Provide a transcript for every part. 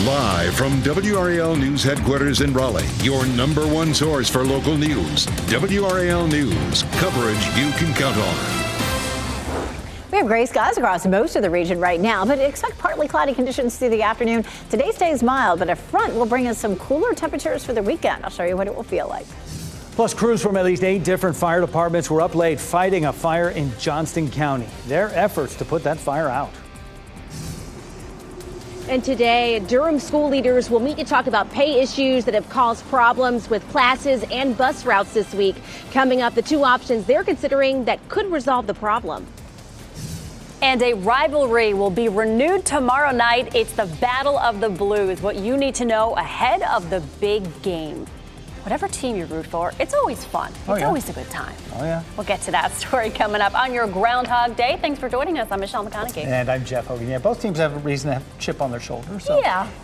Live from WRAL News Headquarters in Raleigh, your number one source for local news. WRAL News, coverage you can count on. We have gray skies across most of the region right now, but expect partly cloudy conditions through the afternoon. Today stays mild, but a front will bring us some cooler temperatures for the weekend. I'll show you what it will feel like. Plus, crews from at least 8 different fire departments were up late fighting a fire in Johnston County. Their efforts to put that fire out. And today, Durham school leaders will meet to talk about pay issues that have caused problems with classes and bus routes this week. Coming up, the two options they're considering that could resolve the problem. And a rivalry will be renewed tomorrow night. It's the Battle of the Blues. What you need to know ahead of the big game. Whatever team you root for, it's always fun. It's always a good time. Oh, yeah. We'll get to that story coming up on your Groundhog Day. Thanks for joining us. I'm Michelle McConaughey. And I'm Jeff Hogan. Yeah, both teams have a reason to have a chip on their shoulder. So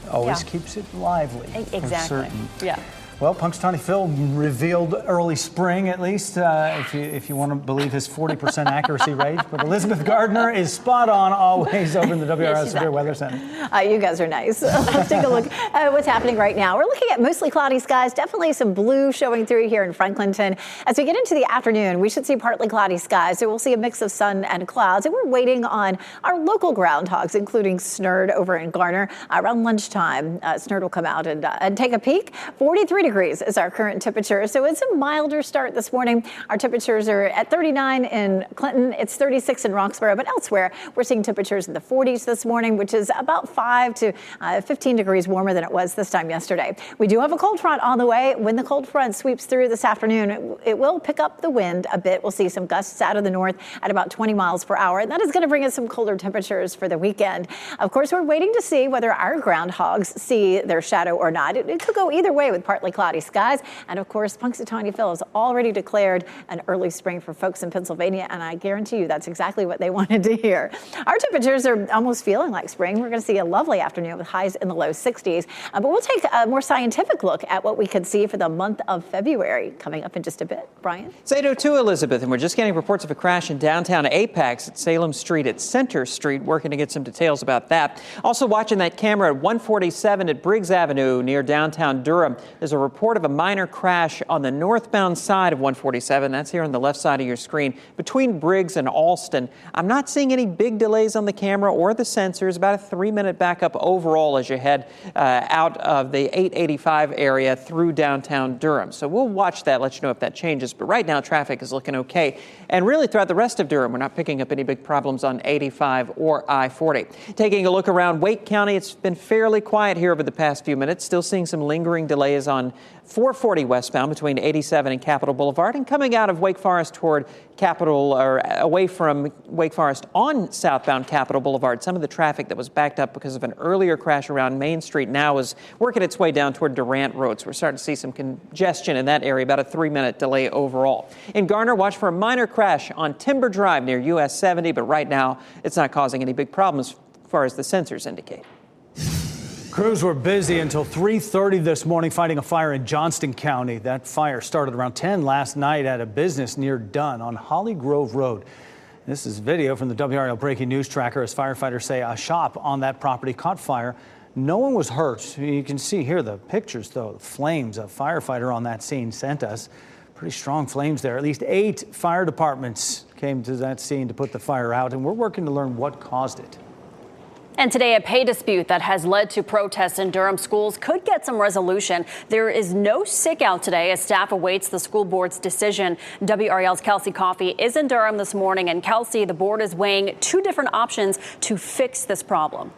always keeps it lively. Exactly. Yeah. Well, Punxsutawney Phil revealed early spring, at least, if you want to believe his 40% accuracy rate. But Elizabeth Gardner is spot on always over in the WRAL Severe Weather Center. You guys are nice. Let's take a look at what's happening right now. We're looking at mostly cloudy skies, definitely some blue showing through here in Franklinton. As we get into the afternoon, we should see partly cloudy skies. So we'll see a mix of sun and clouds. And we're waiting on our local groundhogs, including Snurd over in Garner. Around lunchtime, Snurd will come out and take a peek. 43 degrees is our current temperature. So it's a milder start this morning. Our temperatures are at 39 in Clinton. It's 36 in Roxborough, but elsewhere we're seeing temperatures in the 40s this morning, which is about 5 to 15 degrees warmer than it was this time yesterday. We do have a cold front on the way. When the cold front sweeps through this afternoon, it will pick up the wind a bit. We'll see some gusts out of the north at about 20 miles per hour. And that is going to bring us some colder temperatures for the weekend. Of course, we're waiting to see whether our groundhogs see their shadow or not. It could go either way with partly cloudy skies. And of course, Punxsutawney Phil has already declared an early spring for folks in Pennsylvania. And I guarantee you that's exactly what they wanted to hear. Our temperatures are almost feeling like spring. We're going to see a lovely afternoon with highs in the low 60s. But we'll take a more scientific look at what we could see for the month of February coming up in just a bit. Brian? It's 8:02, Elizabeth, and we're just getting reports of a crash in downtown Apex at Salem Street at Center Street, working to get some details about that. Also watching that camera at 147 at Briggs Avenue near downtown Durham. There's a report of a minor crash on the northbound side of 147. That's here on the left side of your screen between Briggs and Alston. I'm not seeing any big delays on the camera or the sensors. About a 3-minute backup overall as you head out of the 885 area through downtown Durham. So we'll watch that, let you know if that changes. But right now, traffic is looking okay. And really throughout the rest of Durham, we're not picking up any big problems on 85 or I-40. Taking a look around Wake County, it's been fairly quiet here over the past few minutes. Still seeing some lingering delays on 440 westbound between 87 and Capitol Boulevard, and coming out of Wake Forest toward Capitol, or away from Wake Forest on southbound Capitol Boulevard. Some of the traffic that was backed up because of an earlier crash around Main Street now is working its way down toward Durant Road. So we're starting to see some congestion in that area, about a 3-minute delay overall. In Garner, watch for a minor crash on Timber Drive near US 70, but right now it's not causing any big problems as far as the sensors indicate. Crews were busy until 3:30 this morning fighting a fire in Johnston County. That fire started around 10 last night at a business near Dunn on Holly Grove Road. This is video from the WRAL Breaking News Tracker as firefighters say a shop on that property caught fire. No one was hurt. You can see here the pictures, though. The flames a firefighter on that scene sent us. Pretty strong flames there. At least 8 fire departments came to that scene to put the fire out, and we're working to learn what caused it. And today, a pay dispute that has led to protests in Durham schools could get some resolution. There is no sick out today as staff awaits the school board's decision. WRAL's Kelsey Coffey is in Durham this morning. And Kelsey, the board is weighing 2 different options to fix this problem.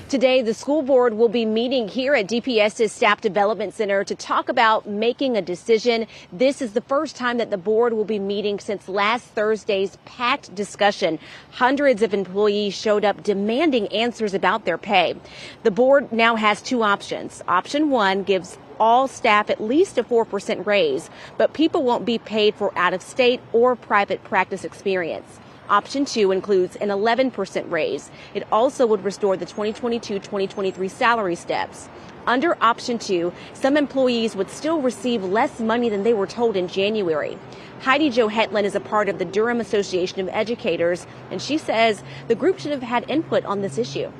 Today, the school board will be meeting here at DPS's Staff Development Center to talk about making a decision. This is the first time that the board will be meeting since last Thursday's packed discussion. Hundreds of employees showed up demanding answers about their pay. The board now has 2 options. Option 1 gives all staff at least a 4% raise, but people won't be paid for out-of-state or private practice experience. Option 2 includes an 11% raise. It also would restore the 2022-2023 salary steps. Under Option 2, some employees would still receive less money than they were told in January. Heidi Jo Hetland is a part of the Durham Association of Educators, and she says the group should have had input on this issue.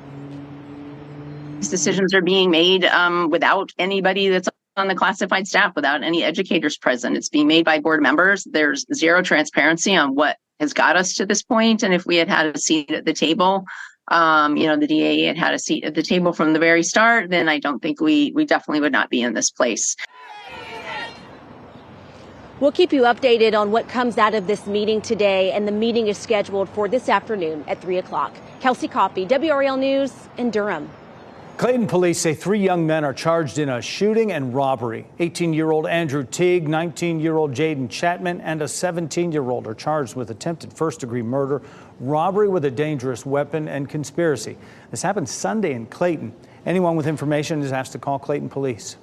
decisions are being made without anybody that's on the classified staff, without any educators present. It's being made by board members. There's zero transparency on what has got us to this point. And if we had had a seat at the table, the DA had a seat at the table from the very start, then I don't think we definitely would not be in this place. We'll keep you updated on what comes out of this meeting today, and the meeting is scheduled for this afternoon at 3 o'clock. Kelsey Coffey, WRAL News in Durham. Clayton police say 3 young men are charged in a shooting and robbery. 18-year-old Andrew Teague, 19-year-old Jaden Chapman, and a 17-year-old are charged with attempted first-degree murder, robbery with a dangerous weapon, and conspiracy. This happened Sunday in Clayton. Anyone with information is asked to call Clayton police.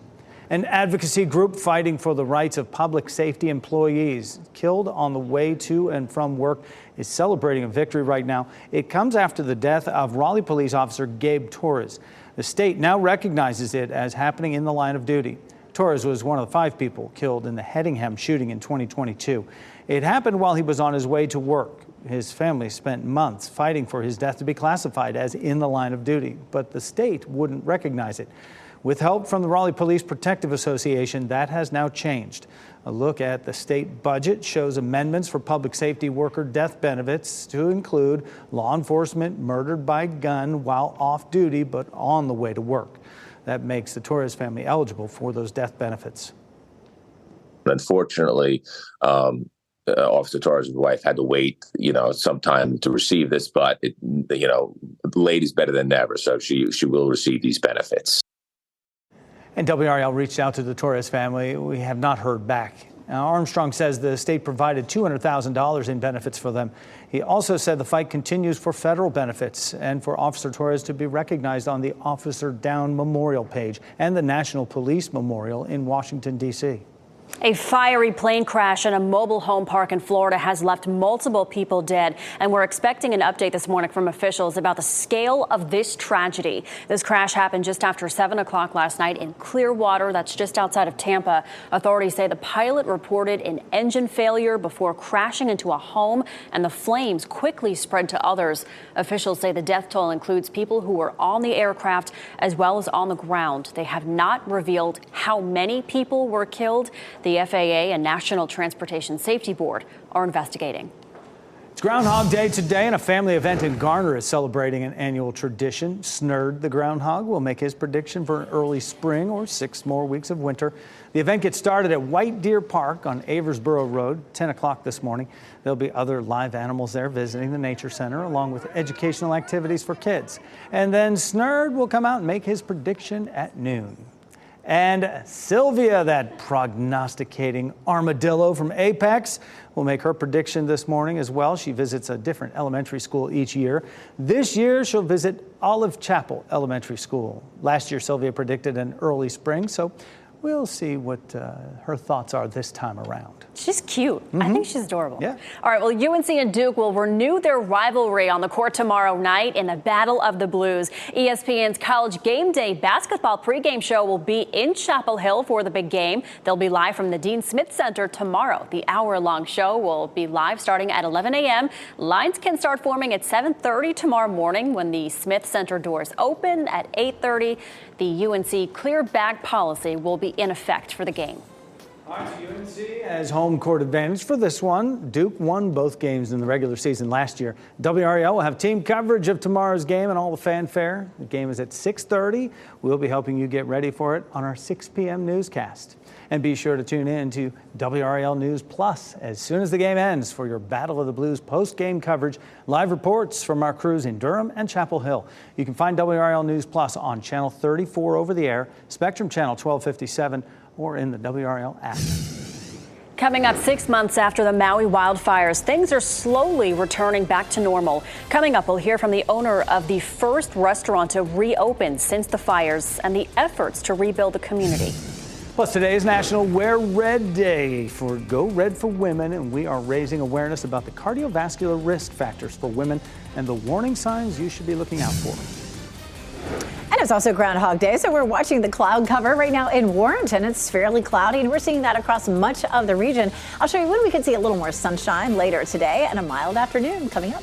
An advocacy group fighting for the rights of public safety employees killed on the way to and from work is celebrating a victory right now. It comes after the death of Raleigh police officer Gabe Torres. The state now recognizes it as happening in the line of duty. Torres was one of the 5 people killed in the Hedingham shooting in 2022. It happened while he was on his way to work. His family spent months fighting for his death to be classified as in the line of duty, but the state wouldn't recognize it. With help from the Raleigh Police Protective Association, that has now changed. A look at the state budget shows amendments for public safety worker death benefits to include law enforcement murdered by gun while off duty but on the way to work. That makes the Torres family eligible for those death benefits. Unfortunately, Officer Torres' wife had to wait, some time to receive this, but late is better than never, so she will receive these benefits. And WRAL reached out to the Torres family. We have not heard back. Now, Armstrong says the state provided $200,000 in benefits for them. He also said the fight continues for federal benefits and for Officer Torres to be recognized on the Officer Down Memorial page and the National Police Memorial in Washington, D.C. A fiery plane crash in a mobile home park in Florida has left multiple people dead, and we're expecting an update this morning from officials about the scale of this tragedy. This crash happened just after 7 o'clock last night in Clearwater, that's just outside of Tampa. Authorities say the pilot reported an engine failure before crashing into a home, and the flames quickly spread to others. Officials say the death toll includes people who were on the aircraft as well as on the ground. They have not revealed how many people were killed. The FAA and National Transportation Safety Board are investigating. It's Groundhog Day today, and a family event in Garner is celebrating an annual tradition. Snurd the groundhog will make his prediction for an early spring or 6 more weeks of winter. The event gets started at White Deer Park on Aversboro Road, 10 o'clock this morning. There'll be other live animals there visiting the Nature Center, along with educational activities for kids. And then Snurd will come out and make his prediction at noon. And Sylvia, that prognosticating armadillo from Apex, will make her prediction this morning as well. She visits a different elementary school each year. This year, she'll visit Olive Chapel Elementary School. Last year, Sylvia predicted an early spring, so we'll see what her thoughts are this time around. She's cute. I think she's adorable. Yeah. All right, well, UNC and Duke will renew their rivalry on the court tomorrow night in the Battle of the Blues. ESPN's College Game Day basketball pregame show will be in Chapel Hill for the big game. They'll be live from the Dean Smith Center tomorrow. The hour-long show will be live starting at 11 a.m. Lines can start forming at 7:30 tomorrow morning when the Smith Center doors open at 8:30. The UNC clear bag policy will be in effect for the game. All right, UNC has home court advantage for this one. Duke won both games in the regular season last year. WRAL will have team coverage of tomorrow's game and all the fanfare. The game is at 6:30. We'll be helping you get ready for it on our 6 p.m. newscast. And be sure to tune in to WRAL News Plus as soon as the game ends for your Battle of the Blues post-game coverage, live reports from our crews in Durham and Chapel Hill. You can find WRAL News Plus on Channel 34 over the air, Spectrum Channel 1257, or in the WRAL app. Coming up 6 months after the Maui wildfires, things are slowly returning back to normal. Coming up, we'll hear from the owner of the first restaurant to reopen since the fires and the efforts to rebuild the community. Plus, today is National Wear Red Day for Go Red for Women, and we are raising awareness about the cardiovascular risk factors for women and the warning signs you should be looking out for. And it's also Groundhog Day, so we're watching the cloud cover right now in Warrenton. It's fairly cloudy, and we're seeing that across much of the region. I'll show you when we can see a little more sunshine later today and a mild afternoon coming up.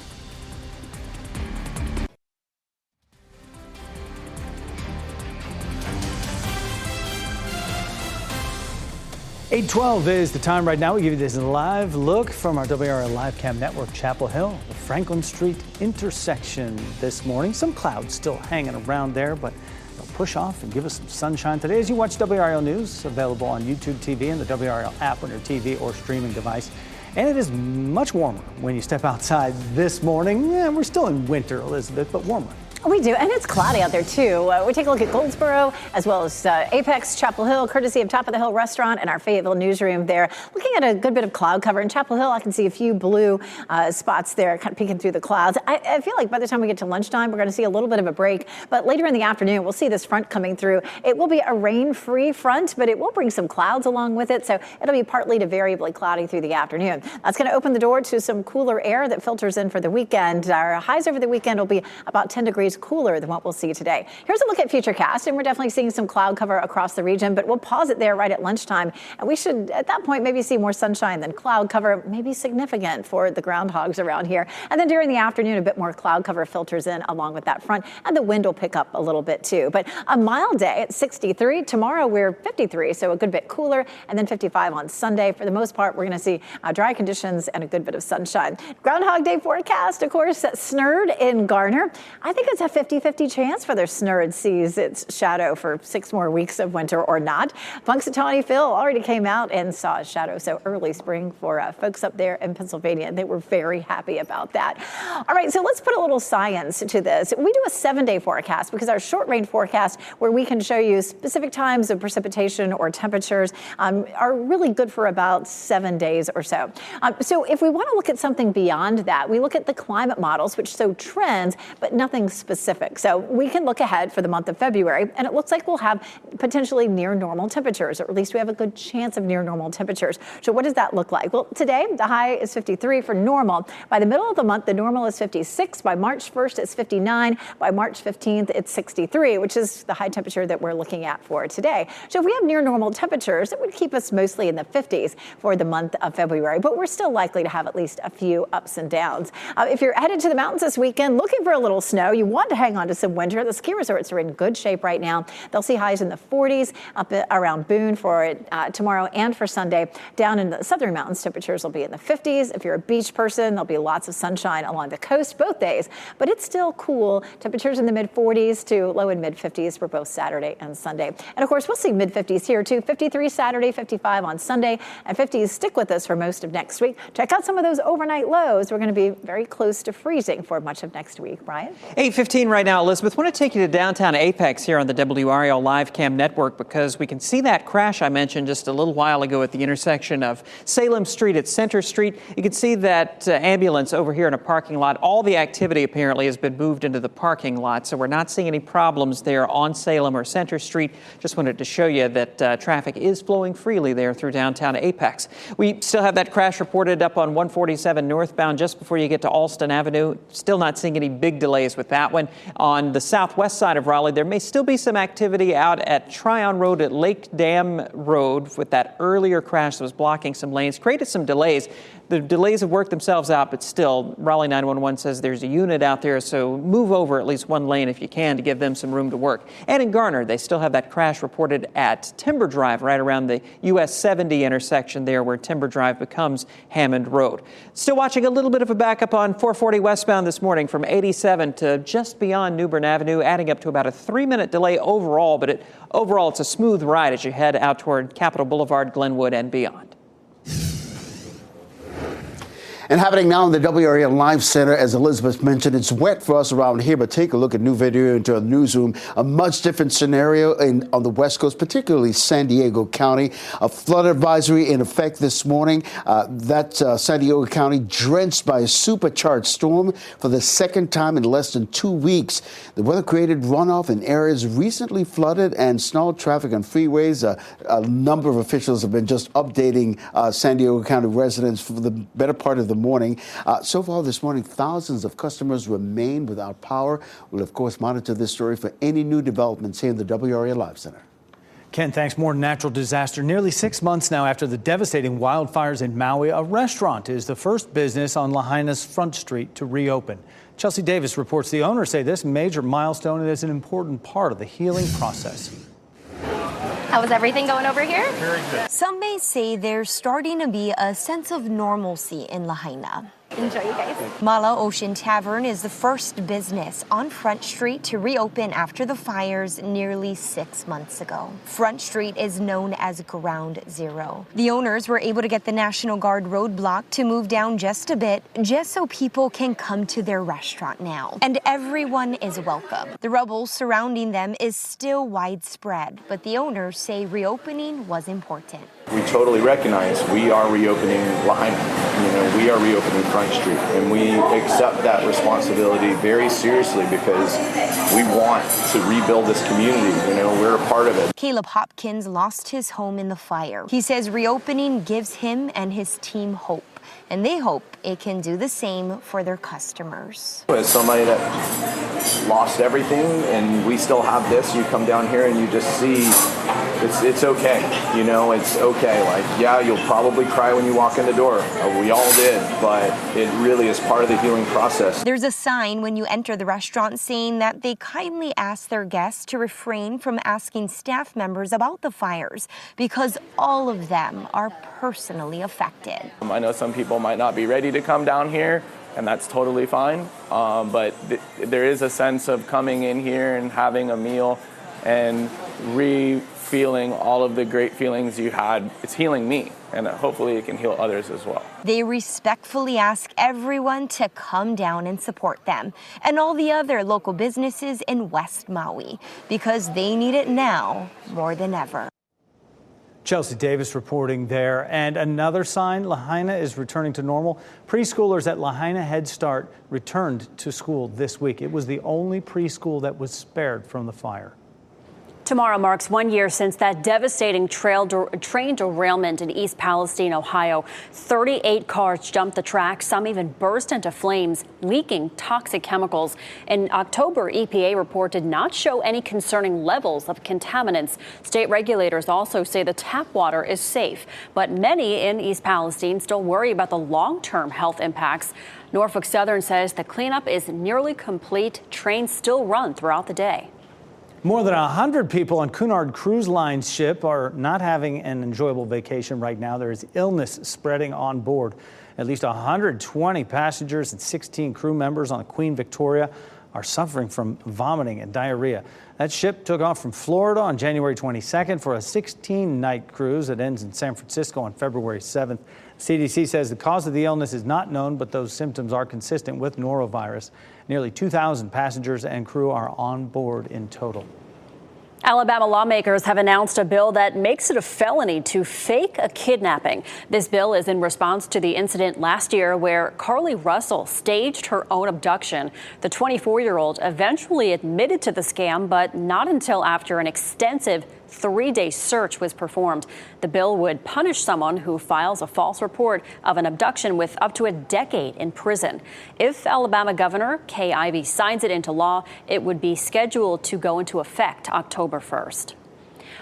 8:12 is the time right now. We give you this live look from our WRAL Live Cam Network, Chapel Hill, the Franklin Street intersection this morning. Some clouds still hanging around there, but they'll push off and give us some sunshine today as you watch WRAL News, available on YouTube TV and the WRAL app on your TV or streaming device. And it is much warmer when you step outside this morning. Yeah, we're still in winter, Elizabeth, but warmer. We do, and it's cloudy out there too. We take a look at Goldsboro as well as Apex, Chapel Hill, courtesy of Top of the Hill Restaurant and our Fayetteville newsroom there. Looking at a good bit of cloud cover in Chapel Hill, I can see a few blue spots there kind of peeking through the clouds. I feel like by the time we get to lunchtime, we're going to see a little bit of a break, but later in the afternoon, we'll see this front coming through. It will be a rain-free front, but it will bring some clouds along with it, so it'll be partly to variably cloudy through the afternoon. That's going to open the door to some cooler air that filters in for the weekend. Our highs over the weekend will be about 10 degrees cooler than what we'll see today. Here's a look at Futurecast, and we're definitely seeing some cloud cover across the region, but we'll pause it there right at lunchtime, and we should, at that point, maybe see more sunshine than cloud cover, maybe significant for the groundhogs around here. And then during the afternoon, a bit more cloud cover filters in along with that front, and the wind will pick up a little bit too. But a mild day at 63. Tomorrow, we're 53, so a good bit cooler, and then 55 on Sunday. For the most part, we're going to see dry conditions and a good bit of sunshine. Groundhog Day forecast, of course, snurred in Garner. I think it's a 50-50 chance for their snurred sees its shadow for 6 more weeks of winter or not. Punxsutawney Phil already came out and saw a shadow, so early spring for folks up there in Pennsylvania. They were very happy about that. All right, so let's put a little science to this. We do a 7-day forecast because our short range forecast, where we can show you specific times of precipitation or temperatures, are really good for about 7 days or so. So if we want to look at something beyond that, we look at the climate models, which show trends, but nothing specific. So we can look ahead for the month of February, and it looks like we'll have potentially near normal temperatures, or at least we have a good chance of near normal temperatures. So what does that look like? Well, today, the high is 53 for normal. By the middle of the month, the normal is 56. By March 1st, it's 59. By March 15th, it's 63, which is the high temperature that we're looking at for today. So if we have near normal temperatures, it would keep us mostly in the 50s for the month of February, but we're still likely to have at least a few ups and downs. If you're headed to the mountains this weekend looking for a little snow, you want to hang on to some winter. The ski resorts are in good shape right now. They'll see highs in the 40s up around Boone for tomorrow and for Sunday. Down in the southern mountains, temperatures will be in the 50s. If you're a beach person, there'll be lots of sunshine along the coast both days, but it's still cool. Temperatures in the mid 40s to low and mid 50s for both Saturday and Sunday. And of course, we'll see mid 50s here too. 53 Saturday, 55 on Sunday, and 50s stick with us for most of next week. Check out some of those overnight lows. We're going to be very close to freezing for much of next week. Brian? 8:15 right now, Elizabeth. I want to take you to downtown Apex here on the WRAL Live Cam Network because we can see that crash I mentioned just a little while ago at the intersection of Salem Street at Center Street. You can see that ambulance over here in a parking lot. All the activity apparently has been moved into the parking lot, so we're not seeing any problems there on Salem or Center Street. Just wanted to show you that traffic is flowing freely there through downtown Apex. We still have that crash reported up on 147 northbound just before you get to Alston Avenue. Still not seeing any big delays with that one. On the southwest side of Raleigh, there may still be some activity out at Tryon Road at Lake Dam Road with that earlier crash that was blocking some lanes, created some delays. The delays have worked themselves out, but still, Raleigh 911 says there's a unit out there, so move over at least one lane if you can to give them some room to work. And in Garner, they still have that crash reported at Timber Drive, right around the US 70 intersection there where Timber Drive becomes Hammond Road. Still watching a little bit of a backup on 440 westbound this morning from 87 to just beyond New Bern Avenue, adding up to about a 3-minute delay overall, but overall it's a smooth ride as you head out toward Capitol Boulevard, Glenwood, and beyond. And happening now in the WRAL Live Center, as Elizabeth mentioned, it's wet for us around here, but take a look at new video into a newsroom. A much different scenario on the West Coast, particularly San Diego County. A flood advisory in effect this morning. San Diego County drenched by a supercharged storm for the second time in less than 2 weeks. The weather created runoff in areas recently flooded and stalled traffic on freeways. A number of officials have been just updating San Diego County residents for the better part of the morning. So far this morning, thousands of customers remain without power. We'll, of course, monitor this story for any new developments here in the WRAL Live Center. Ken, thanks. More natural disaster. Nearly 6 months now after the devastating wildfires in Maui, a restaurant is the first business on Lahaina's Front Street to reopen. Chelsea Davis reports the owners say this major milestone is an important part of the healing process. How was everything going over here? Very good. Some may say there's starting to be a sense of normalcy in Lahaina. Enjoy, you guys. Mala Ocean Tavern is the first business on Front Street to reopen after the fires nearly 6 months ago. Front Street is known as Ground Zero. The owners were able to get the National Guard roadblock to move down just a bit, just so people can come to their restaurant now. And everyone is welcome. The rubble surrounding them is still widespread, but the owners say reopening was important. We totally recognize we are reopening Lahaina. We are reopening Front Street, and we accept that responsibility very seriously because we want to rebuild this community. We're a part of it. Caleb Hopkins lost his home in the fire. He says reopening gives him and his team hope, and they hope it can do the same for their customers. As somebody that lost everything and we still have this, you come down here and you just see it's okay. It's okay. Yeah, you'll probably cry when you walk in the door. We all did, but it really is part of the healing process. There's a sign when you enter the restaurant saying that they kindly ask their guests to refrain from asking staff members about the fires because all of them are personally affected. I know some people might not be ready to come down here, and that's totally fine. But there is a sense of coming in here and having a meal and feeling all of the great feelings you had. It's healing me, and hopefully it can heal others as well. They respectfully ask everyone to come down and support them and all the other local businesses in West Maui because they need it now more than ever. Chelsea Davis reporting there. And another sign Lahaina is returning to normal. Preschoolers at Lahaina Head Start returned to school this week. It was the only preschool that was spared from the fire. Tomorrow marks 1 year since that devastating train derailment in East Palestine, Ohio. 38 cars jumped the tracks. Some even burst into flames, leaking toxic chemicals. In October, EPA report did not show any concerning levels of contaminants. State regulators also say the tap water is safe, but many in East Palestine still worry about the long-term health impacts. Norfolk Southern says the cleanup is nearly complete. Trains still run throughout the day. More than 100 people on Cunard Cruise Line's ship are not having an enjoyable vacation right now. There is illness spreading on board. At least 120 passengers and 16 crew members on the Queen Victoria are suffering from vomiting and diarrhea. That ship took off from Florida on January 22nd for a 16-night cruise that ends in San Francisco on February 7th. CDC says the cause of the illness is not known, but those symptoms are consistent with norovirus. Nearly 2,000 passengers and crew are on board in total. Alabama lawmakers have announced a bill that makes it a felony to fake a kidnapping. This bill is in response to the incident last year where Carly Russell staged her own abduction. The 24-year-old eventually admitted to the scam, but not until after an extensive 3-day search was performed. The bill would punish someone who files a false report of an abduction with up to a decade in prison. If Alabama Governor Kay Ivey signs it into law, it would be scheduled to go into effect October 1st.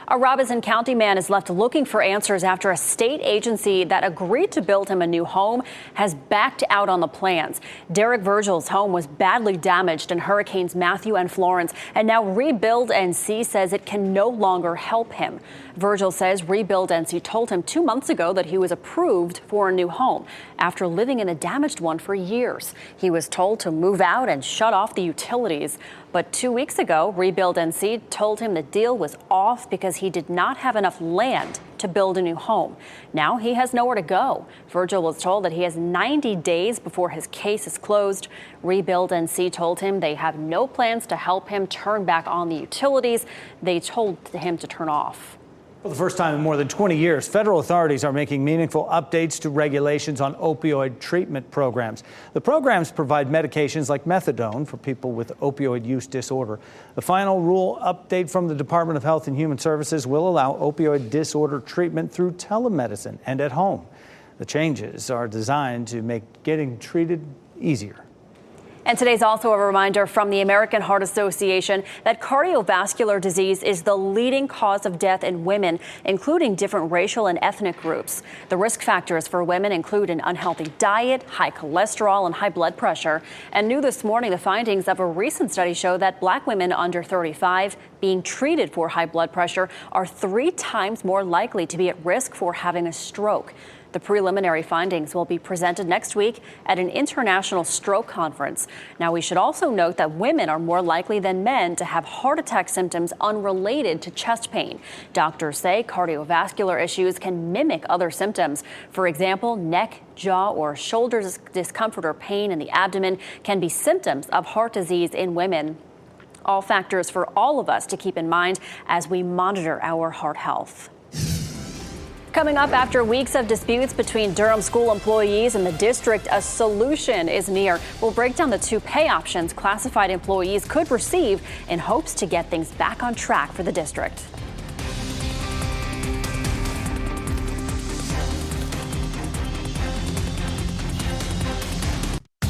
A Robeson County man is left looking for answers after a state agency that agreed to build him a new home has backed out on the plans. Derek Virgil's home was badly damaged in Hurricanes Matthew and Florence, and now Rebuild NC says it can no longer help him. Virgil says Rebuild NC told him 2 months ago that he was approved for a new home after living in a damaged one for years. He was told to move out and shut off the utilities. But 2 weeks ago, Rebuild NC told him the deal was off because he did not have enough land to build a new home. Now he has nowhere to go. Virgil was told that he has 90 days before his case is closed. Rebuild NC told him they have no plans to help him turn back on the utilities they told him to turn off. For the first time in more than 20 years, federal authorities are making meaningful updates to regulations on opioid treatment programs. The programs provide medications like methadone for people with opioid use disorder. The final rule update from the Department of Health and Human Services will allow opioid disorder treatment through telemedicine and at home. The changes are designed to make getting treated easier. And today's also a reminder from the American Heart Association that cardiovascular disease is the leading cause of death in women, including different racial and ethnic groups. The risk factors for women include an unhealthy diet, high cholesterol, and high blood pressure. And new this morning, the findings of a recent study show that black women under 35 being treated for high blood pressure are 3 times more likely to be at risk for having a stroke. The preliminary findings will be presented next week at an international stroke conference. Now, we should also note that women are more likely than men to have heart attack symptoms unrelated to chest pain. Doctors say cardiovascular issues can mimic other symptoms. For example, neck, jaw, or shoulder discomfort or pain in the abdomen can be symptoms of heart disease in women. All factors for all of us to keep in mind as we monitor our heart health. Coming up, after weeks of disputes between Durham school employees and the district, a solution is near. We'll break down the 2 pay options classified employees could receive in hopes to get things back on track for the district.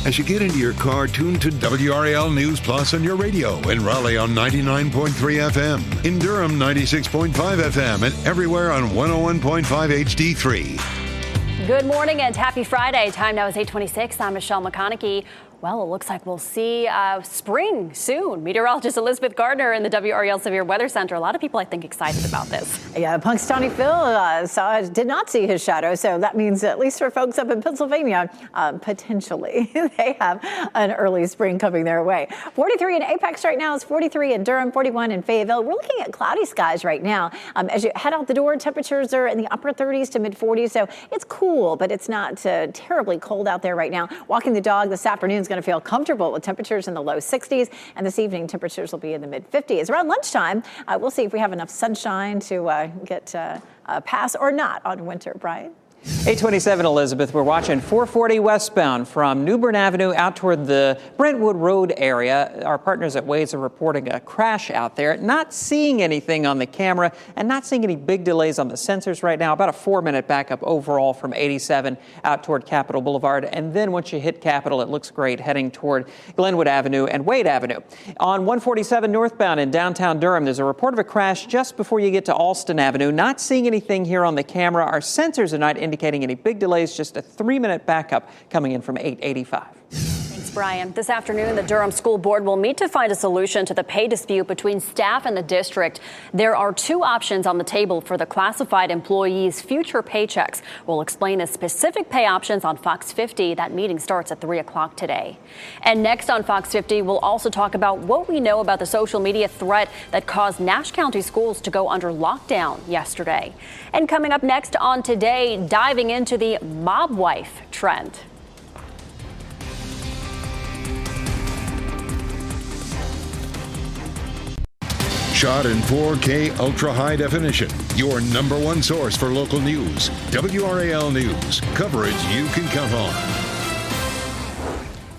As you get into your car, tune to WRAL News Plus on your radio. In Raleigh on 99.3 FM. In Durham, 96.5 FM. And everywhere on 101.5 HD3. Good morning and happy Friday. Time now is 8:26. I'm Michelle McConaughey. Well, it looks like we'll see spring soon. Meteorologist Elizabeth Gardner in the WRAL Severe Weather Center. A lot of people, I think, excited about this. Yeah, Punxsutawney Phil did not see his shadow, so that means at least for folks up in Pennsylvania, potentially they have an early spring coming their way. 43 in Apex right now is 43 in Durham, 41 in Fayetteville. We're looking at cloudy skies right now. As you head out the door, temperatures are in the upper 30s to mid 40s, so it's cool, but it's not terribly cold out there right now. Walking the dog this afternoon is going to feel comfortable with temperatures in the low 60s, and this evening temperatures will be in the mid 50s. Around lunchtime, we'll see if we have enough sunshine to get a pass or not on winter. Brian? 827 Elizabeth, we're watching 440 westbound from New Bern Avenue out toward the Brentwood Road area. Our partners at Waze are reporting a crash out there. Not seeing anything on the camera and not seeing any big delays on the sensors right now. About a 4-minute backup overall from 87 out toward Capitol Boulevard. And then once you hit Capitol, it looks great heading toward Glenwood Avenue and Wade Avenue. On 147 northbound in downtown Durham, there's a report of a crash just before you get to Alston Avenue. Not seeing anything here on the camera. Our sensors are not indicating any big delays, just a 3-minute backup coming in from 885. Thanks, Brian. This afternoon, the Durham School Board will meet to find a solution to the pay dispute between staff and the district. There are 2 options on the table for the classified employees' future paychecks. We'll explain the specific pay options on Fox 50. That meeting starts at 3 o'clock today. And next on Fox 50, we'll also talk about what we know about the social media threat that caused Nash County schools to go under lockdown yesterday. And coming up next on Today, diving into the mob wife trend. Shot in 4K ultra high definition. Your number 1 source for local news. WRAL News. Coverage you can count on.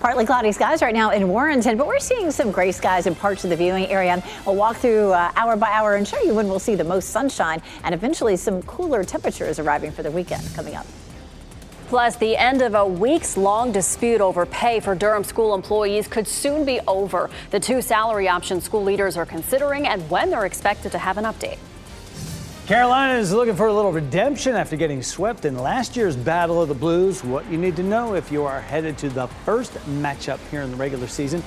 Partly cloudy skies right now in Warrenton, but we're seeing some gray skies in parts of the viewing area. We'll walk through hour by hour and show you when we'll see the most sunshine and eventually some cooler temperatures arriving for the weekend coming up. Plus, the end of a weeks-long dispute over pay for Durham school employees could soon be over. The 2 salary options school leaders are considering and when they're expected to have an update. Carolina is looking for a little redemption after getting swept in last year's Battle of the Blues. What you need to know if you are headed to the first matchup here in the regular season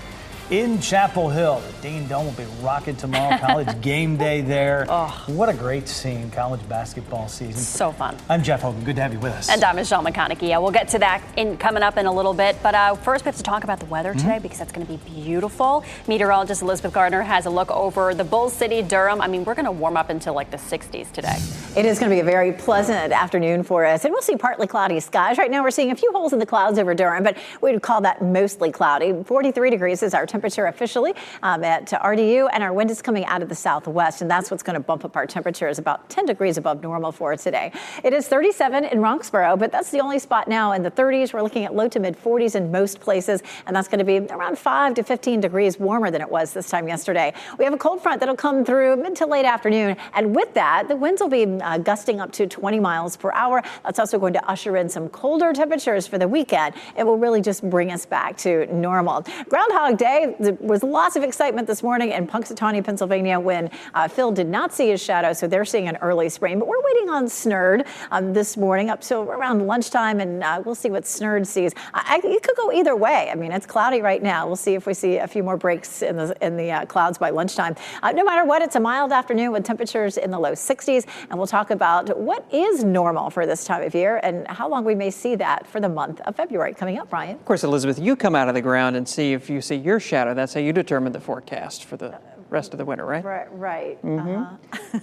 in Chapel Hill. The Dean Dome will be rocking tomorrow. College game day there. Oh, what a great scene, college basketball season. So fun. I'm Jeff Hogan. Good to have you with us. And I'm Michelle McConaughey. Yeah, we'll get to that coming up in a little bit. But first, we have to talk about the weather today because that's going to be beautiful. Meteorologist Elizabeth Gardner has a look over the Bull City, Durham. I mean, we're going to warm up until like the 60s today. It is going to be a very pleasant afternoon for us, and we'll see partly cloudy skies. Right now, we're seeing a few holes in the clouds over Durham, but we would call that mostly cloudy. 43 degrees is our temperature temperature officially at RDU, and our wind is coming out of the southwest, and that's what's going to bump up our temperatures about 10 degrees above normal for today. It is 37 in Roxborough, but that's the only spot now in the 30s. We're looking at low to mid 40s in most places, and that's going to be around 5 to 15 degrees warmer than it was this time yesterday. We have a cold front that'll come through mid to late afternoon, and with that, the winds will be gusting up to 20 miles per hour. That's also going to usher in some colder temperatures for the weekend. It will really just bring us back to normal. Groundhog Day, there was lots of excitement this morning in Punxsutawney, Pennsylvania, when Phil did not see his shadow, so they're seeing an early spring. But we're waiting on Snurd this morning up to around lunchtime, and we'll see what Snurd sees. It could go either way. I mean, it's cloudy right now. We'll see if we see a few more breaks in the clouds by lunchtime. No matter what, it's a mild afternoon with temperatures in the low 60s, and we'll talk about what is normal for this time of year and how long we may see that for the month of February. Coming up, Brian. Of course, Elizabeth, you come out of the ground and see if you see your shadow. That's how you determine the forecast for the rest of the winter, right? Right.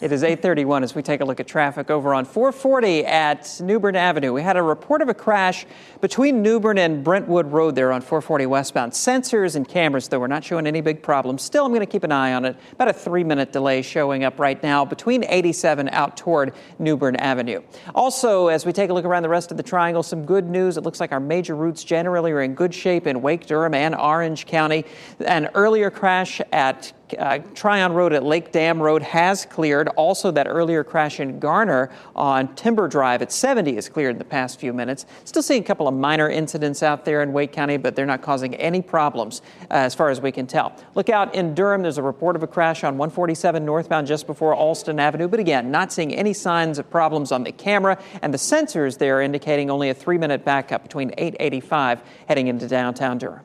It is 8:31 as we take a look at traffic over on 440 at New Bern Avenue. We had a report of a crash between New Bern and Brentwood Road there on 440 westbound. Sensors and cameras, though, we're not showing any big problems. Still, I'm going to keep an eye on it. About a 3-minute delay showing up right now between 87 out toward New Bern Avenue. Also, as we take a look around the rest of the triangle, some good news. It looks like our major routes generally are in good shape in Wake, Durham, and Orange County. An earlier crash at Tryon Road at Lake Dam Road has cleared. Also, that earlier crash in Garner on Timber Drive at 70 is cleared in the past few minutes. Still seeing a couple of minor incidents out there in Wake County, but they're not causing any problems as far as we can tell. Look out in Durham. There's a report of a crash on 147 northbound just before Alston Avenue. But again, not seeing any signs of problems on the camera, and the sensors there indicating only a 3-minute backup between 885 heading into downtown Durham.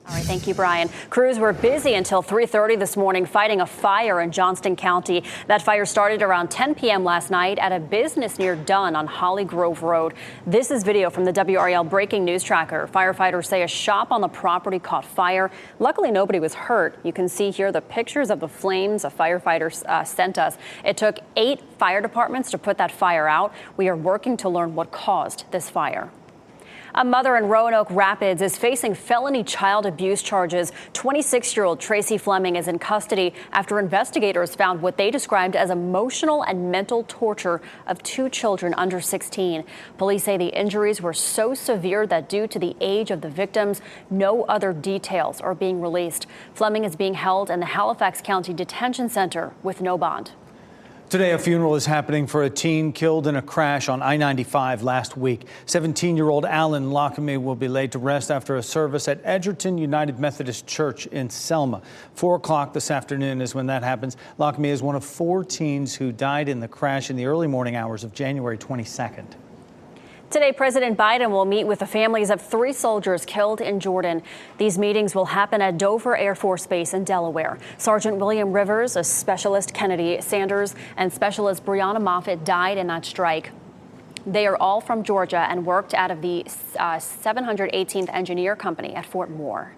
All right, thank you, Brian. Crews were busy until 3:30 this morning fighting a fire in Johnston County. That fire started around 10 p.m. last night at a business near Dunn on Holly Grove Road. This is video from the WRAL breaking news tracker. Firefighters say a shop on the property caught fire. Luckily, nobody was hurt. You can see here the pictures of the flames a firefighter sent us. It took 8 fire departments to put that fire out. We are working to learn what caused this fire. A mother in Roanoke Rapids is facing felony child abuse charges. 26-year-old Tracy Fleming is in custody after investigators found what they described as emotional and mental torture of 2 children under 16. Police say the injuries were so severe that due to the age of the victims, no other details are being released. Fleming is being held in the Halifax County Detention Center with no bond. Today, a funeral is happening for a teen killed in a crash on I-95 last week. 17-year-old Alan Lockamy will be laid to rest after a service at Edgerton United Methodist Church in Selma. 4 o'clock this afternoon is when that happens. Lockamy is one of 4 teens who died in the crash in the early morning hours of January 22nd. Today, President Biden will meet with the families of 3 soldiers killed in Jordan. These meetings will happen at Dover Air Force Base in Delaware. Sergeant William Rivers, a Specialist Kennedy Sanders, and Specialist Brianna Moffitt died in that strike. They are all from Georgia and worked out of the 718th Engineer Company at Fort Moore.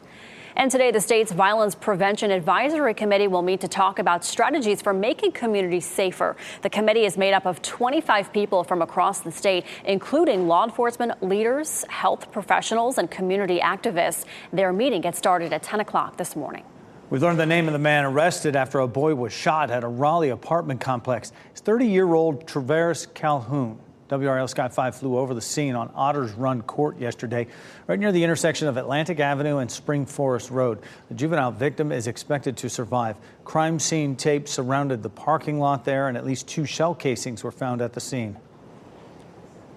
And today, the state's Violence Prevention Advisory Committee will meet to talk about strategies for making communities safer. The committee is made up of 25 people from across the state, including law enforcement leaders, health professionals, and community activists. Their meeting gets started at 10 o'clock this morning. We've learned the name of the man arrested after a boy was shot at a Raleigh apartment complex. It's 30-year-old Traverse Calhoun. WRAL Sky 5 flew over the scene on Otters Run Court yesterday, right near the intersection of Atlantic Avenue and Spring Forest Road. The juvenile victim is expected to survive. Crime scene tape surrounded the parking lot there, and at least 2 shell casings were found at the scene.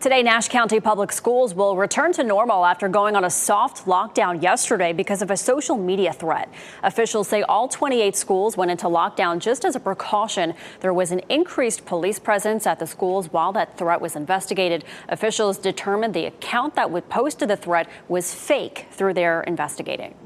Today, Nash County Public Schools will return to normal after going on a soft lockdown yesterday because of a social media threat. Officials say all 28 schools went into lockdown just as a precaution. There was an increased police presence at the schools while that threat was investigated. Officials determined the account that would posted the threat was fake through their investigating.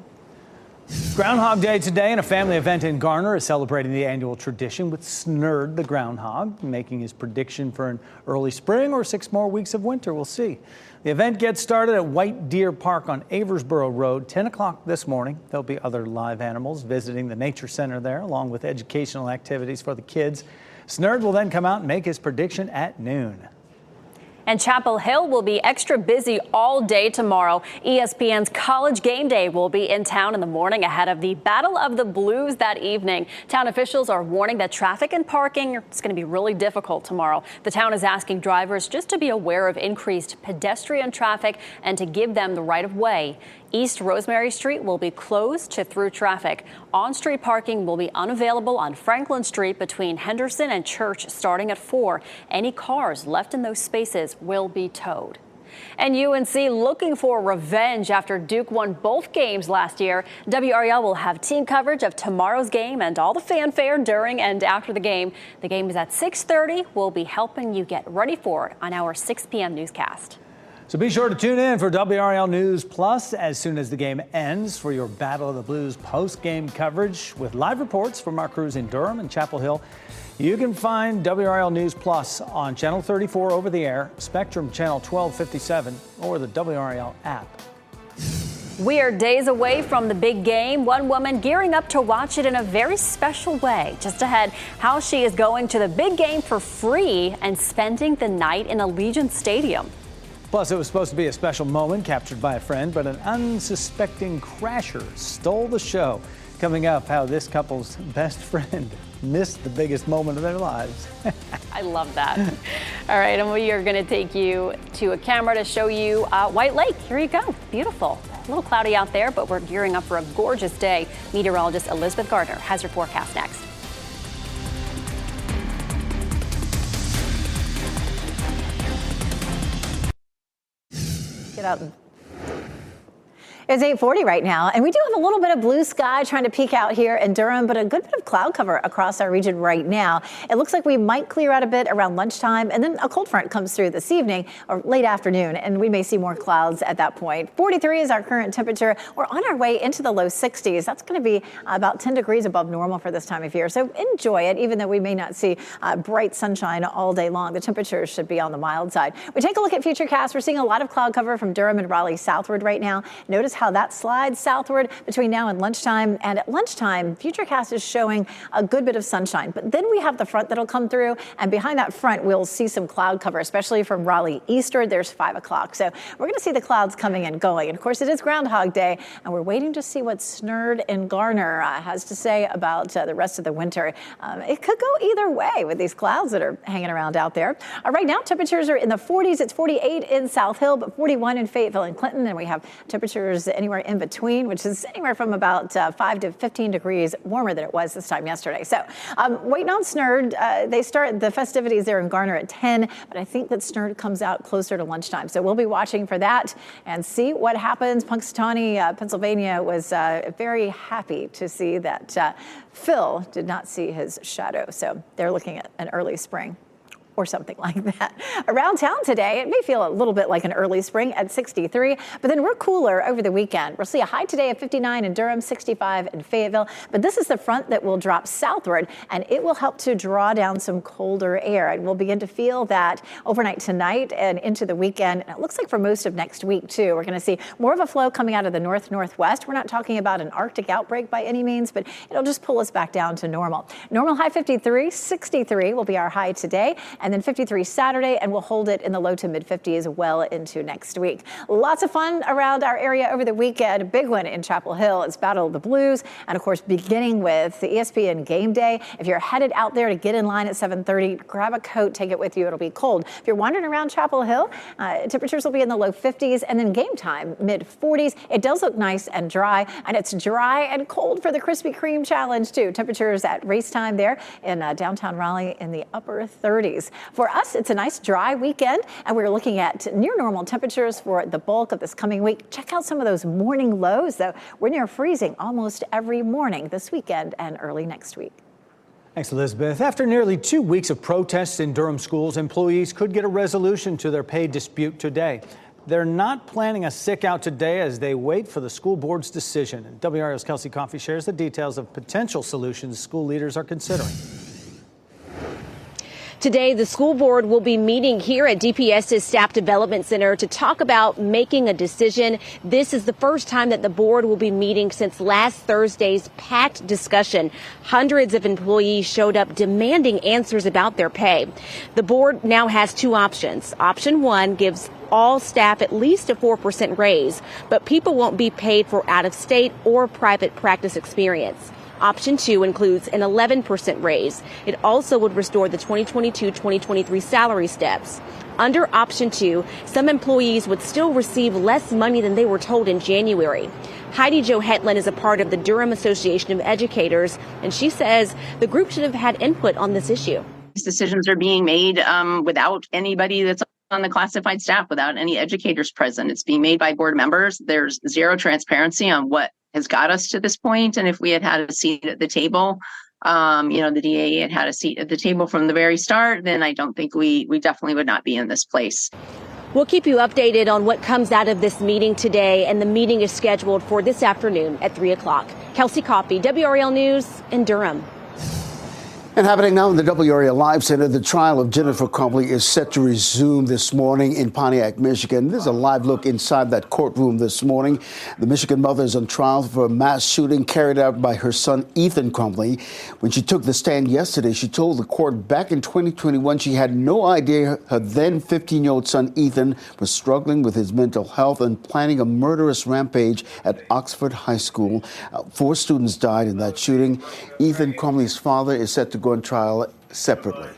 Groundhog Day today, and a family event in Garner is celebrating the annual tradition with Snurd the groundhog, making his prediction for an early spring or 6 more weeks of winter. We'll see. The event gets started at White Deer Park on Aversboro Road, 10 o'clock this morning. There'll be other live animals visiting the Nature Center there, along with educational activities for the kids. Snurd will then come out and make his prediction at noon. And Chapel Hill will be extra busy all day tomorrow. ESPN's College Game Day will be in town in the morning ahead of the Battle of the Blues that evening. Town officials are warning that traffic and parking is going to be really difficult tomorrow. The town is asking drivers just to be aware of increased pedestrian traffic and to give them the right of way. East Rosemary Street will be closed to through traffic. On-street parking will be unavailable on Franklin Street between Henderson and Church starting at 4. Any cars left in those spaces will be towed. And UNC looking for revenge after Duke won both games last year. WRAL will have team coverage of tomorrow's game and all the fanfare during and after the game. The game is at 6:30. We'll be helping you get ready for it on our 6 p.m. newscast. So be sure to tune in for WRAL News Plus as soon as the game ends for your Battle of the Blues post-game coverage with live reports from our crews in Durham and Chapel Hill. You can find WRAL News Plus on Channel 34 over the air, Spectrum Channel 1257, or the WRAL app. We are days away from the big game. One woman gearing up to watch it in a very special way. Just ahead, how she is going to the big game for free and spending the night in Allegiant Stadium. Plus, it was supposed to be a special moment captured by a friend, but an unsuspecting crasher stole the show. Coming up, how this couple's best friend missed the biggest moment of their lives. I love that. All right, and we are going to take you to a camera to show you White Lake. Here you go. Beautiful. A little cloudy out there, but we're gearing up for a gorgeous day. Meteorologist Elizabeth Gardner has your forecast next. Get out. It's 8:40 right now, and we do have a little bit of blue sky trying to peek out here in Durham, but a good bit of cloud cover across our region right now. It looks like we might clear out a bit around lunchtime, and then a cold front comes through this evening or late afternoon, and we may see more clouds at that point. 43 is our current temperature. We're on our way into the low 60s. That's going to be about 10 degrees above normal for this time of year, so enjoy it, even though we may not see bright sunshine all day long. The temperatures should be on the mild side. We take a look at Futurecast. We're seeing a lot of cloud cover from Durham and Raleigh southward right now. Notice how that slides southward between now and lunchtime. And at lunchtime, Futurecast is showing a good bit of sunshine. But then we have the front that'll come through. And behind that front, we'll see some cloud cover, especially from Raleigh eastward. There's 5 o'clock. So we're going to see the clouds coming and going. And of course, it is Groundhog Day. And we're waiting to see what Snerd and Garner has to say about the rest of the winter. It could go either way with these clouds that are hanging around out there. Right now, temperatures are in the 40s. It's 48 in South Hill, but 41 in Fayetteville and Clinton. And we have temperatures anywhere in between, which is anywhere from about 5 to 15 degrees warmer than it was this time yesterday. So waiting on Snerd. They start the festivities there in Garner at 10, but I think that Snerd comes out closer to lunchtime. So we'll be watching for that and see what happens. Punxsutawney, Pennsylvania was very happy to see that Phil did not see his shadow. So they're looking at an early spring or something like that. Around town today, it may feel a little bit like an early spring at 63, but then we're cooler over the weekend. We'll see a high today of 59 in Durham, 65 in Fayetteville, but this is the front that will drop southward, and it will help to draw down some colder air, and we'll begin to feel that overnight tonight and into the weekend. And it looks like for most of next week, too. We're going to see more of a flow coming out of the north-northwest. We're not talking about an Arctic outbreak by any means, but it'll just pull us back down to normal. Normal high 53, 63 will be our high today, and then 53 Saturday, and we'll hold it in the low to mid 50s well into next week. Lots of fun around our area over the weekend. A big one in Chapel Hill. It's Battle of the Blues, and of course, beginning with the ESPN Game Day. If you're headed out there to get in line at 7:30, grab a coat, take it with you. It'll be cold. If you're wandering around Chapel Hill, temperatures will be in the low 50s, and then game time, mid 40s. It does look nice and dry, and it's dry and cold for the Krispy Kreme Challenge, too. Temperatures at race time there in downtown Raleigh in the upper 30s. For us, it's a nice dry weekend, and we're looking at near normal temperatures for the bulk of this coming week. Check out some of those morning lows, though. We're near freezing almost every morning this weekend and early next week. Thanks, Elizabeth. After nearly 2 weeks of protests in Durham schools, employees could get a resolution to their pay dispute today. They're not planning a sick out today as they wait for the school board's decision. And WRAL's Kelsey Coffey shares the details of potential solutions school leaders are considering. Today, the school board will be meeting here at DPS's Staff Development Center to talk about making a decision. This is the first time that the board will be meeting since last Thursday's packed discussion. Hundreds of employees showed up demanding answers about their pay. The board now has two options. Option one gives all staff at least a 4% raise, but people won't be paid for out-of-state or private practice experience. Option 2 includes an 11% raise. It also would restore the 2022-2023 salary steps. Under Option 2, some employees would still receive less money than they were told in January. Heidi Jo Hetland is a part of the Durham Association of Educators, and she says the group should have had input on this issue. These decisions are being made without anybody that's on the classified staff, without any educators present. It's being made by board members. There's zero transparency on what has got us to this point. And if we had had a seat at the table, the DA had a seat at the table from the very start, then I don't think we definitely would not be in this place. We'll keep you updated on what comes out of this meeting today, and the meeting is scheduled for this afternoon at 3 o'clock. Kelsey Coffey, WRAL News in Durham. And happening now in the WRAL Live Center, the trial of Jennifer Crumbley is set to resume this morning in Pontiac, Michigan. There's a live look inside that courtroom this morning. The Michigan mother is on trial for a mass shooting carried out by her son, Ethan Crumbley. When she took the stand yesterday, she told the court back in 2021 she had no idea her then 15-year-old son, Ethan, was struggling with his mental health and planning a murderous rampage at Oxford High School. 4 students died in that shooting. Ethan Crumbley's father is set to go on trial separately.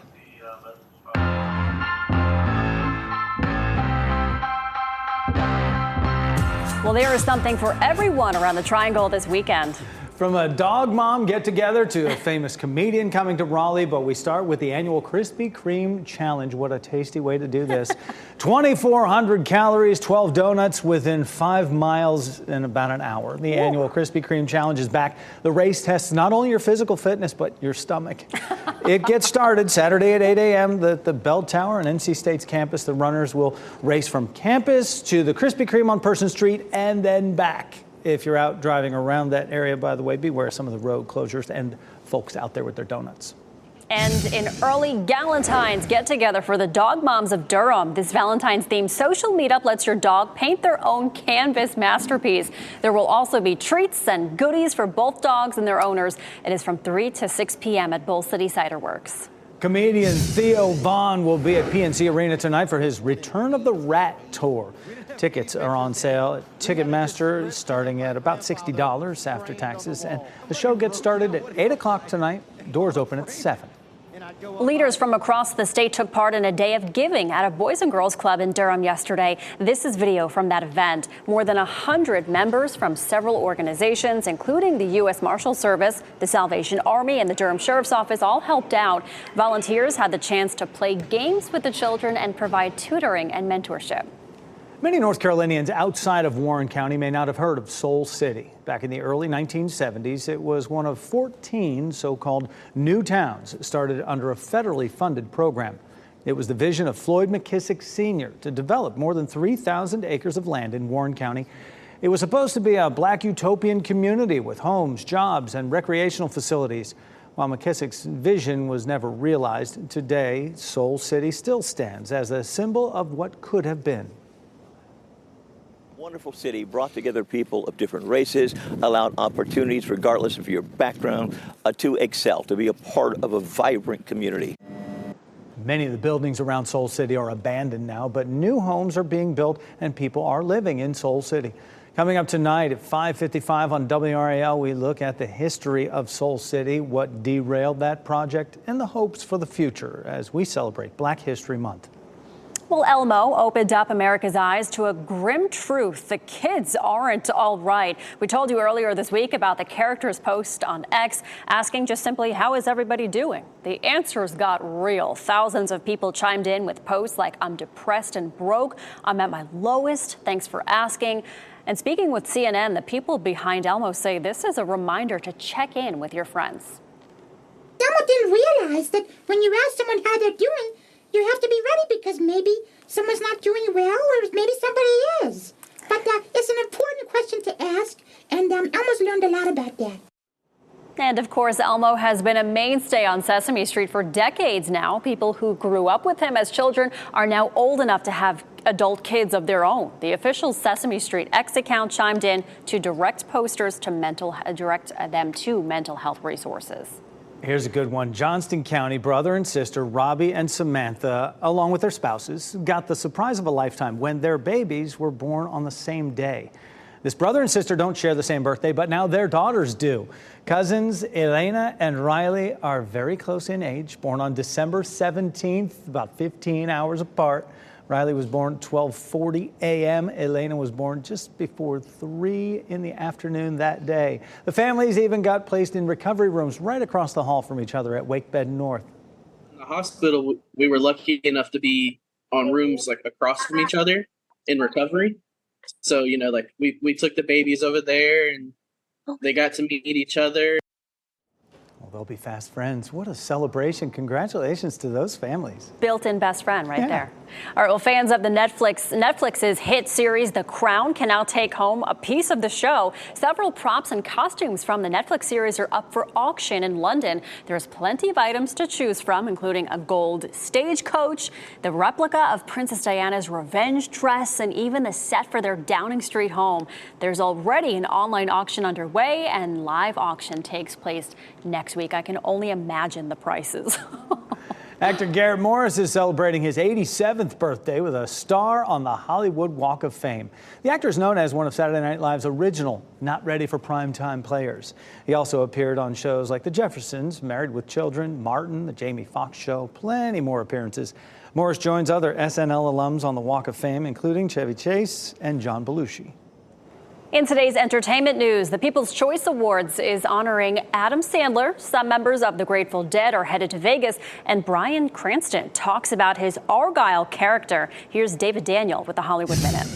Well, there is something for everyone around the Triangle this weekend. From a dog mom get-together to a famous comedian coming to Raleigh, but we start with the annual Krispy Kreme Challenge. What a tasty way to do this. 2,400 calories, 12 donuts within 5 miles in about an hour. The annual Krispy Kreme Challenge is back. The race tests not only your physical fitness, but your stomach. It gets started Saturday at 8 a.m. at the Bell Tower on NC State's campus. The runners will race from campus to the Krispy Kreme on Person Street and then back. If you're out driving around that area, by the way, beware some of the road closures and folks out there with their donuts. And an early Galentine's get-together for the dog moms of Durham. This Valentine's-themed social meetup lets your dog paint their own canvas masterpiece. There will also be treats and goodies for both dogs and their owners. It is from 3 to 6 p.m. at Bull City Cider Works. Comedian Theo Vaughn will be at PNC Arena tonight for his Return of the Rat tour. Tickets are on sale at Ticketmaster starting at about $60 after taxes. And the show gets started at 8 o'clock tonight. Doors open at 7. Leaders from across the state took part in a day of giving at a Boys and Girls Club in Durham yesterday. This is video from that event. More than 100 members from several organizations, including the U.S. Marshal Service, the Salvation Army, and the Durham Sheriff's Office, all helped out. Volunteers had the chance to play games with the children and provide tutoring and mentorship. Many North Carolinians outside of Warren County may not have heard of Soul City. Back in the early 1970s, it was one of 14 so-called new towns started under a federally funded program. It was the vision of Floyd McKissick Sr. to develop more than 3,000 acres of land in Warren County. It was supposed to be a black utopian community with homes, jobs, and recreational facilities. While McKissick's vision was never realized, today Soul City still stands as a symbol of what could have been. Wonderful city, brought together people of different races, allowed opportunities regardless of your background to excel, to be a part of a vibrant community. Many of the buildings around Soul City are abandoned now, but new homes are being built and people are living in Soul City. Coming up tonight at 5:55 on WRAL, we look at the history of Soul City, what derailed that project, and the hopes for the future as we celebrate Black History Month. Well, Elmo opened up America's eyes to a grim truth. The kids aren't all right. We told you earlier this week about the character's post on X, asking just simply, how is everybody doing? The answers got real. Thousands of people chimed in with posts like, I'm depressed and broke. I'm at my lowest. Thanks for asking. And speaking with CNN, the people behind Elmo say this is a reminder to check in with your friends. Elmo didn't realize that when you ask someone how they're doing, you have to be ready because maybe someone's not doing well or maybe somebody is. But it's an important question to ask, and Elmo's learned a lot about that. And of course, Elmo has been a mainstay on Sesame Street for decades now. People who grew up with him as children are now old enough to have adult kids of their own. The official Sesame Street X account chimed in to direct posters to direct them to mental health resources. Here's a good one. Johnston County brother and sister Robbie and Samantha, along with their spouses, got the surprise of a lifetime when their babies were born on the same day. This brother and sister don't share the same birthday, but now their daughters do. Cousins Elena and Riley are very close in age, born on December 17th, about 15 hours apart. Riley was born at 12:40 a.m. Elena was born just before 3 in the afternoon that day. The families even got placed in recovery rooms right across the hall from each other at Wakebed North. In the hospital, we were lucky enough to be on rooms like across from each other in recovery. So, like we took the babies over there and they got to meet each other. Well, they'll be fast friends. What a celebration. Congratulations to those families. Built-in best friend right there. All right, well, fans of the Netflix's hit series The Crown can now take home a piece of the show. Several props and costumes from the Netflix series are up for auction in London. There's plenty of items to choose from, including a gold stagecoach, the replica of Princess Diana's revenge dress, and even the set for their Downing Street home. There's already an online auction underway, and live auction takes place next week. I can only imagine the prices. Actor Garrett Morris is celebrating his 87th birthday with a star on the Hollywood Walk of Fame. The actor is known as one of Saturday Night Live's original not ready for primetime players. He also appeared on shows like The Jeffersons, Married with Children, Martin, The Jamie Foxx Show, plenty more appearances. Morris joins other SNL alums on the Walk of Fame, including Chevy Chase and John Belushi. In today's entertainment news, the People's Choice Awards is honoring Adam Sandler. Some members of the Grateful Dead are headed to Vegas, and Bryan Cranston talks about his Argyle character. Here's David Daniel with the Hollywood Minute.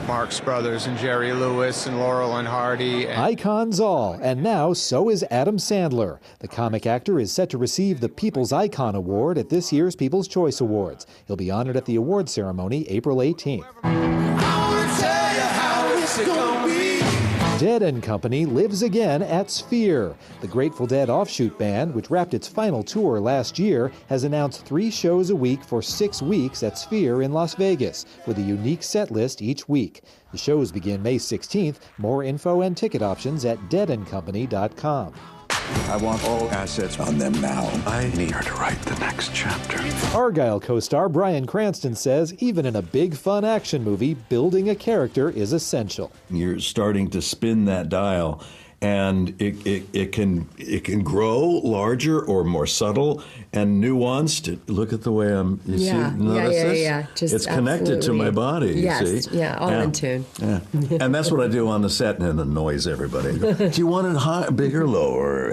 Marx Brothers and Jerry Lewis and Laurel and Hardy. Icons all, and now so is Adam Sandler. The comic actor is set to receive the People's Icon Award at this year's People's Choice Awards. He'll be honored at the awards ceremony April 18th. Dead & Company lives again at Sphere. The Grateful Dead offshoot band, which wrapped its final tour last year, has announced 3 shows a week for 6 weeks at Sphere in Las Vegas, with a unique set list each week. The shows begin May 16th. More info and ticket options at deadandcompany.com. I want all assets on them now. I need her to write the next chapter. Argyle co-star Bryan Cranston says even in a big fun action movie, building a character is essential. You're starting to spin that dial, and it can grow larger or more subtle and nuanced. Look at the way see? Notice this? Just it's connected to my body, yes, see? All in tune. Yeah. And that's what I do on the set, and it annoys everybody. Do you want it high, bigger, lower?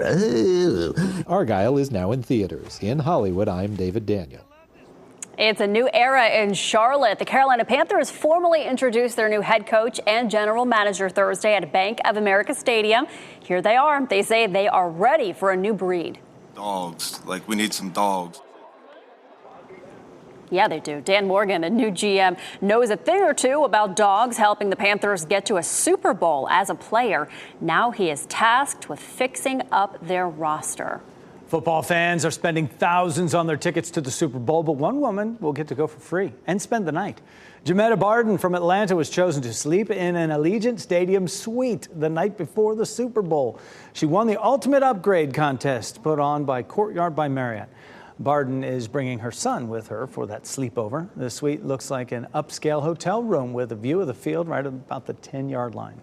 Argyle is now in theaters. In Hollywood, I'm David Daniel. It's a new era in Charlotte. The Carolina Panthers formally introduced their new head coach and general manager Thursday at Bank of America Stadium. Here they are. They say they are ready for a new breed. Dogs. Like, we need some dogs. Yeah, they do. Dan Morgan, the new GM, knows a thing or two about dogs, helping the Panthers get to a Super Bowl as a player. Now he is tasked with fixing up their roster. Football fans are spending thousands on their tickets to the Super Bowl, but one woman will get to go for free and spend the night. Jametta Barden from Atlanta was chosen to sleep in an Allegiant Stadium suite the night before the Super Bowl. She won the Ultimate Upgrade contest put on by Courtyard by Marriott. Barden is bringing her son with her for that sleepover. The suite looks like an upscale hotel room with a view of the field right about the 10-yard line.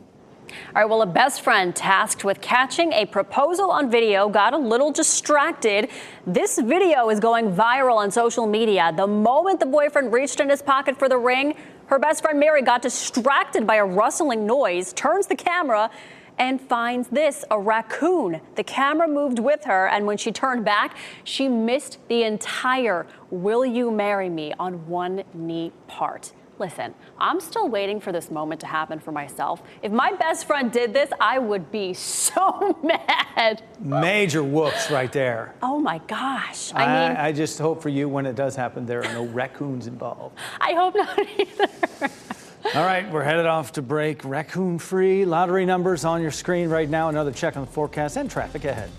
All right, well, a best friend tasked with catching a proposal on video got a little distracted. This video is going viral on social media. The moment the boyfriend reached in his pocket for the ring, her best friend Mary got distracted by a rustling noise, turns the camera, and finds this, a raccoon. The camera moved with her, and when she turned back, she missed the entire "Will you marry me" on one knee part. Listen, I'm still waiting for this moment to happen for myself. If my best friend did this, I would be so mad. Major whoops right there. Oh my gosh. I just hope for you when it does happen, there are no raccoons involved. I hope not either. All right, we're headed off to break. Raccoon-free lottery numbers on your screen right now. Another check on the forecast and traffic ahead.